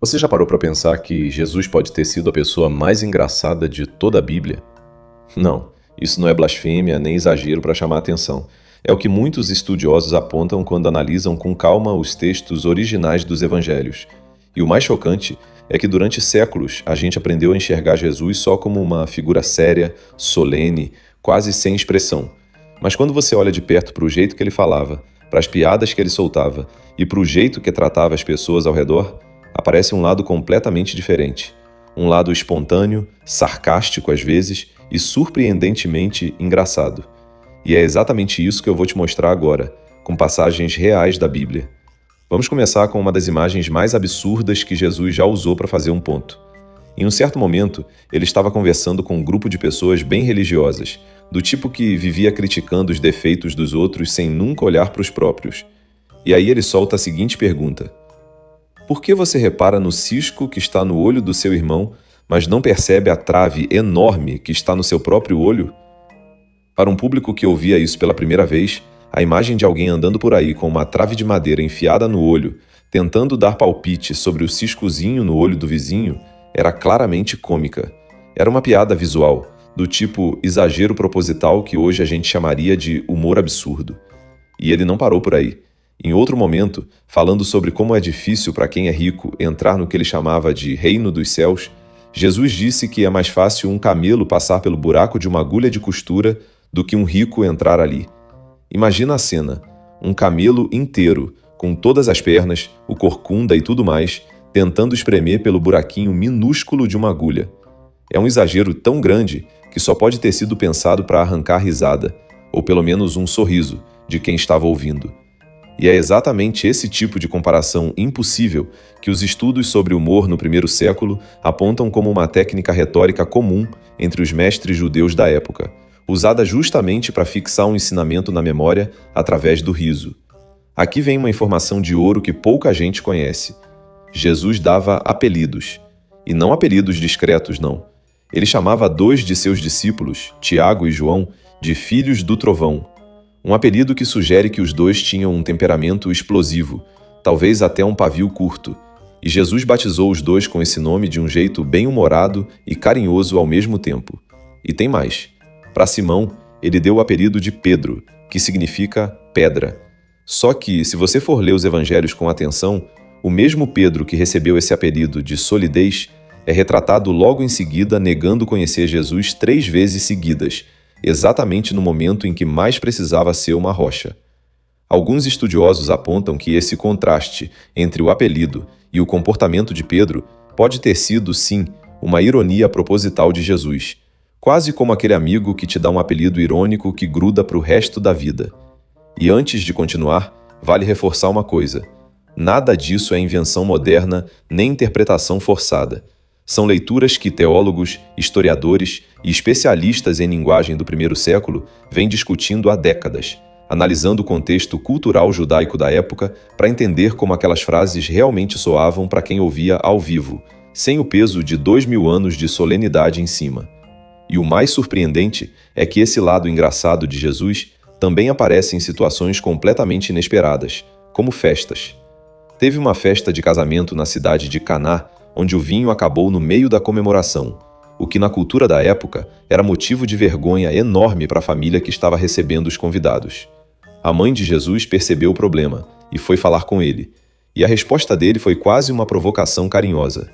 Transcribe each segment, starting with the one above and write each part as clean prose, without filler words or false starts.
Você já parou para pensar que Jesus pode ter sido a pessoa mais engraçada de toda a Bíblia? Não, isso não é blasfêmia nem exagero para chamar a atenção. É o que muitos estudiosos apontam quando analisam com calma os textos originais dos evangelhos. E o mais chocante é que durante séculos a gente aprendeu a enxergar Jesus só como uma figura séria, solene, quase sem expressão. Mas quando você olha de perto para o jeito que ele falava, para as piadas que ele soltava e para o jeito que tratava as pessoas ao redor, aparece um lado completamente diferente. Um lado espontâneo, sarcástico às vezes e surpreendentemente engraçado. E é exatamente isso que eu vou te mostrar agora, com passagens reais da Bíblia. Vamos começar com uma das imagens mais absurdas que Jesus já usou para fazer um ponto. Em um certo momento, ele estava conversando com um grupo de pessoas bem religiosas, do tipo que vivia criticando os defeitos dos outros sem nunca olhar para os próprios. E aí ele solta a seguinte pergunta: por que você repara no cisco que está no olho do seu irmão, mas não percebe a trave enorme que está no seu próprio olho? Para um público que ouvia isso pela primeira vez, a imagem de alguém andando por aí com uma trave de madeira enfiada no olho, tentando dar palpite sobre o ciscozinho no olho do vizinho, era claramente cômica. Era uma piada visual, do tipo exagero proposital que hoje a gente chamaria de humor absurdo. E ele não parou por aí. Em outro momento, falando sobre como é difícil para quem é rico entrar no que ele chamava de reino dos céus, Jesus disse que é mais fácil um camelo passar pelo buraco de uma agulha de costura do que um rico entrar ali. Imagina a cena: um camelo inteiro, com todas as pernas, o corcunda e tudo mais, tentando espremer pelo buraquinho minúsculo de uma agulha. É um exagero tão grande que só pode ter sido pensado para arrancar risada, ou pelo menos um sorriso, de quem estava ouvindo. E é exatamente esse tipo de comparação impossível que os estudos sobre humor no primeiro século apontam como uma técnica retórica comum entre os mestres judeus da época, usada justamente para fixar um ensinamento na memória através do riso. Aqui vem uma informação de ouro que pouca gente conhece. Jesus dava apelidos, e não apelidos discretos, não. Ele chamava 2 de seus discípulos, Tiago e João, de filhos do trovão. Um apelido que sugere que os dois tinham um temperamento explosivo, talvez até um pavio curto, e Jesus batizou os dois com esse nome de um jeito bem-humorado e carinhoso ao mesmo tempo. E tem mais. Para Simão, ele deu o apelido de Pedro, que significa pedra. Só que, se você for ler os evangelhos com atenção, o mesmo Pedro que recebeu esse apelido de solidez é retratado logo em seguida negando conhecer Jesus 3 vezes seguidas, exatamente no momento em que mais precisava ser uma rocha. Alguns estudiosos apontam que esse contraste entre o apelido e o comportamento de Pedro pode ter sido, sim, uma ironia proposital de Jesus, quase como aquele amigo que te dá um apelido irônico que gruda para o resto da vida. E antes de continuar, vale reforçar uma coisa: nada disso é invenção moderna nem interpretação forçada. São leituras que teólogos, historiadores e especialistas em linguagem do primeiro século vêm discutindo há décadas, analisando o contexto cultural judaico da época para entender como aquelas frases realmente soavam para quem ouvia ao vivo, sem o peso de 2000 anos de solenidade em cima. E o mais surpreendente é que esse lado engraçado de Jesus também aparece em situações completamente inesperadas, como festas. Teve uma festa de casamento na cidade de Caná, onde o vinho acabou no meio da comemoração, o que na cultura da época era motivo de vergonha enorme para a família que estava recebendo os convidados. A mãe de Jesus percebeu o problema e foi falar com ele, e a resposta dele foi quase uma provocação carinhosa.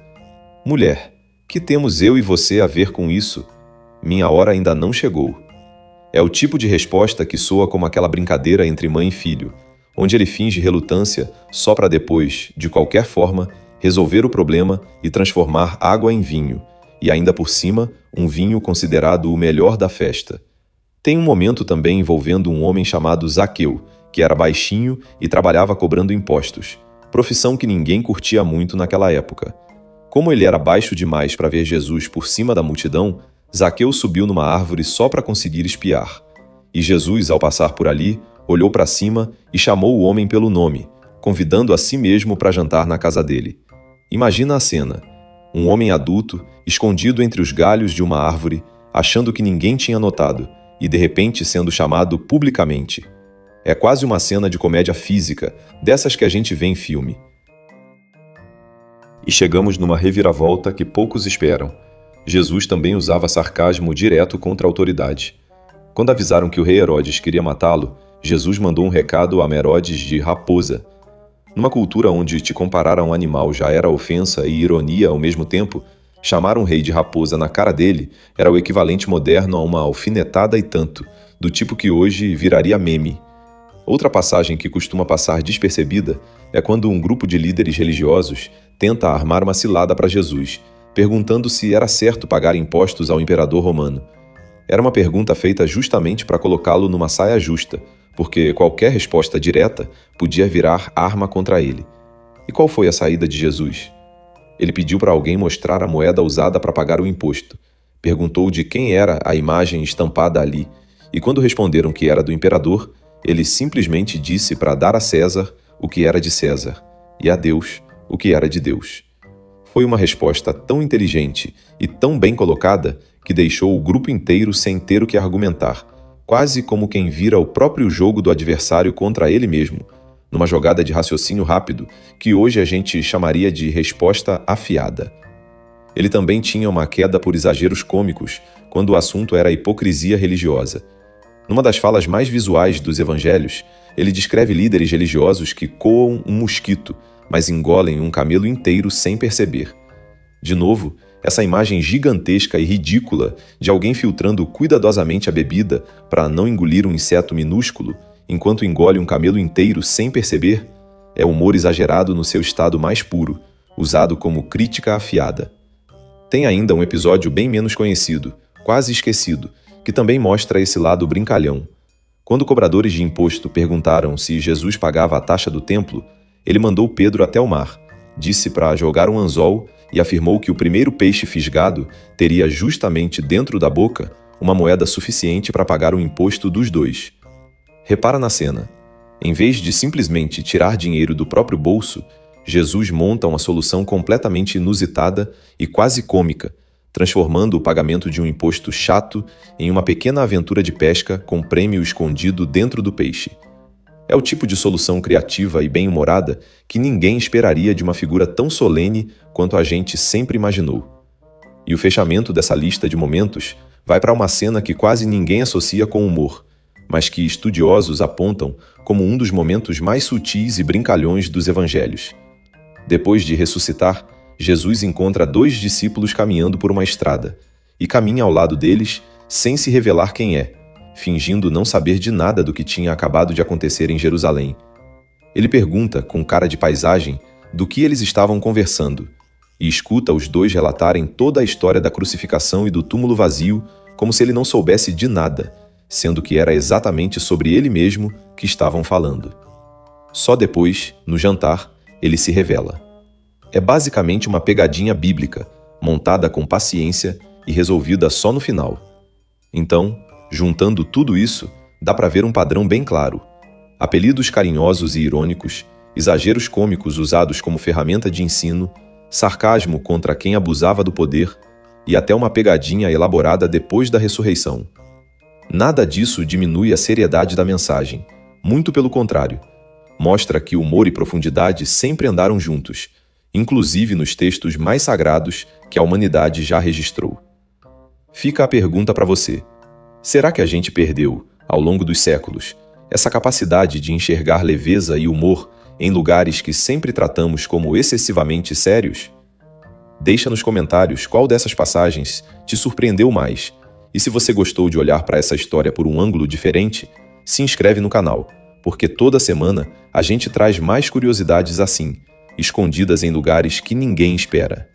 Mulher, que temos eu e você a ver com isso? Minha hora ainda não chegou. É o tipo de resposta que soa como aquela brincadeira entre mãe e filho, onde ele finge relutância só para depois, de qualquer forma, resolver o problema e transformar água em vinho, e ainda por cima, um vinho considerado o melhor da festa. Tem um momento também envolvendo um homem chamado Zaqueu, que era baixinho e trabalhava cobrando impostos, profissão que ninguém curtia muito naquela época. Como ele era baixo demais para ver Jesus por cima da multidão, Zaqueu subiu numa árvore só para conseguir espiar. E Jesus, ao passar por ali, olhou para cima e chamou o homem pelo nome, convidando a si mesmo para jantar na casa dele. Imagina a cena: um homem adulto, escondido entre os galhos de uma árvore, achando que ninguém tinha notado, e de repente sendo chamado publicamente. É quase uma cena de comédia física, dessas que a gente vê em filme. E chegamos numa reviravolta que poucos esperam. Jesus também usava sarcasmo direto contra a autoridade. Quando avisaram que o rei Herodes queria matá-lo, Jesus mandou um recado a Herodes de raposa. Numa cultura onde te comparar a um animal já era ofensa e ironia ao mesmo tempo, chamar um rei de raposa na cara dele era o equivalente moderno a uma alfinetada e tanto, do tipo que hoje viraria meme. Outra passagem que costuma passar despercebida é quando um grupo de líderes religiosos tenta armar uma cilada para Jesus, perguntando se era certo pagar impostos ao imperador romano. Era uma pergunta feita justamente para colocá-lo numa saia justa, porque qualquer resposta direta podia virar arma contra ele. E qual foi a saída de Jesus? Ele pediu para alguém mostrar a moeda usada para pagar o imposto. Perguntou de quem era a imagem estampada ali, e quando responderam que era do imperador, ele simplesmente disse para dar a César o que era de César, e a Deus o que era de Deus. Foi uma resposta tão inteligente e tão bem colocada que deixou o grupo inteiro sem ter o que argumentar, quase como quem vira o próprio jogo do adversário contra ele mesmo, numa jogada de raciocínio rápido que hoje a gente chamaria de resposta afiada. Ele também tinha uma queda por exageros cômicos quando o assunto era a hipocrisia religiosa. Numa das falas mais visuais dos evangelhos, ele descreve líderes religiosos que coam um mosquito, mas engolem um camelo inteiro sem perceber. De novo, essa imagem gigantesca e ridícula de alguém filtrando cuidadosamente a bebida para não engolir um inseto minúsculo, enquanto engole um camelo inteiro sem perceber, é humor exagerado no seu estado mais puro, usado como crítica afiada. Tem ainda um episódio bem menos conhecido, quase esquecido, que também mostra esse lado brincalhão. Quando cobradores de imposto perguntaram se Jesus pagava a taxa do templo, ele mandou Pedro até o mar, disse para jogar um anzol e afirmou que o primeiro peixe fisgado teria justamente dentro da boca uma moeda suficiente para pagar o imposto dos dois. Repara na cena. Em vez de simplesmente tirar dinheiro do próprio bolso, Jesus monta uma solução completamente inusitada e quase cômica, transformando o pagamento de um imposto chato em uma pequena aventura de pesca com prêmio escondido dentro do peixe. É o tipo de solução criativa e bem-humorada que ninguém esperaria de uma figura tão solene quanto a gente sempre imaginou. E o fechamento dessa lista de momentos vai para uma cena que quase ninguém associa com humor, mas que estudiosos apontam como um dos momentos mais sutis e brincalhões dos evangelhos. Depois de ressuscitar, Jesus encontra 2 discípulos caminhando por uma estrada e caminha ao lado deles sem se revelar quem é, fingindo não saber de nada do que tinha acabado de acontecer em Jerusalém. Ele pergunta, com cara de paisagem, do que eles estavam conversando, e escuta os 2 relatarem toda a história da crucificação e do túmulo vazio, como se ele não soubesse de nada, sendo que era exatamente sobre ele mesmo que estavam falando. Só depois, no jantar, ele se revela. É basicamente uma pegadinha bíblica, montada com paciência e resolvida só no final. Então, juntando tudo isso, dá para ver um padrão bem claro. Apelidos carinhosos e irônicos, exageros cômicos usados como ferramenta de ensino, sarcasmo contra quem abusava do poder e até uma pegadinha elaborada depois da ressurreição. Nada disso diminui a seriedade da mensagem, muito pelo contrário. Mostra que humor e profundidade sempre andaram juntos, inclusive nos textos mais sagrados que a humanidade já registrou. Fica a pergunta para você. Será que a gente perdeu, ao longo dos séculos, essa capacidade de enxergar leveza e humor em lugares que sempre tratamos como excessivamente sérios? Deixa nos comentários qual dessas passagens te surpreendeu mais. E se você gostou de olhar para essa história por um ângulo diferente, se inscreve no canal, porque toda semana a gente traz mais curiosidades assim, escondidas em lugares que ninguém espera.